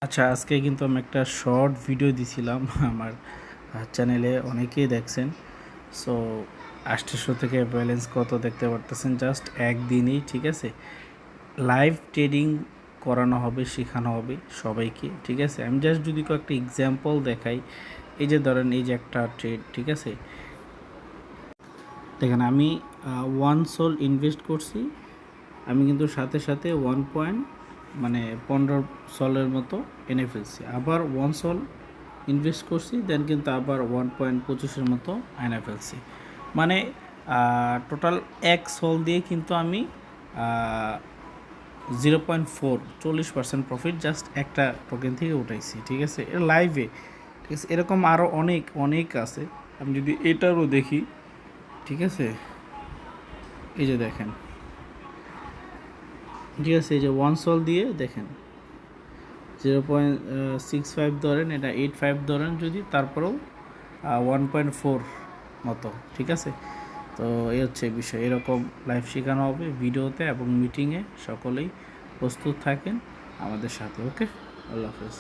আচ্ছা, আজকে কিন্তু আমি একটা শর্ট ভিডিও দিছিলাম আমার চ্যানেলে, অনেকেই দেখছেন। সো 800 থেকে ব্যালেন্স কত দেখতে পারতেছেন জাস্ট একদিনেই, ঠিক আছে। লাইভ ট্রেডিং করানো হবে, শেখানো হবে সবাইকে, ঠিক আছে। আমি জাস্ট যদি কয়েকটা এক্সাম্পল দেখাই, এই যে ধরেন এই যে একটা ট্রেড, ঠিক আছে। দেখেন আমি 1 সোল ইনভেস্ট করছি, আমি কিন্তু সাথে সাথে 15 সোলের মতো এনে ফেলছি। আবার 1 সোল ইনভেস্ট করছি, দেন কিন্তু আবার 1.25-এর মতো এনে ফেলছি। মানে টোটাল 1 সোল দিয়ে কিন্তু আমি 0.4 40% প্রফিট জাস্ট একটা টোকেন থেকে উঠাইছি, ঠিক আছে। এটা লাইভে, ঠিক আছে। এরকম আরও অনেক অনেক আছে। আমি যদি এটারও দেখি, ঠিক আছে, এই যে দেখেন, ঠিক আছে, এই যে 1 সোল দিয়ে দেখেন 0.65 ধরেন, এটা 85 ধরেন যদি, তারপরেও 1.4 মতো, ঠিক আছে। তো এই হচ্ছে বিষয়। এরকম লাইভ শেখানো হবে ভিডিওতে এবং মিটিংয়ে, সকলেই প্রস্তুত থাকেন আমাদের সাথে। ওকে, আল্লাহ হাফেজ।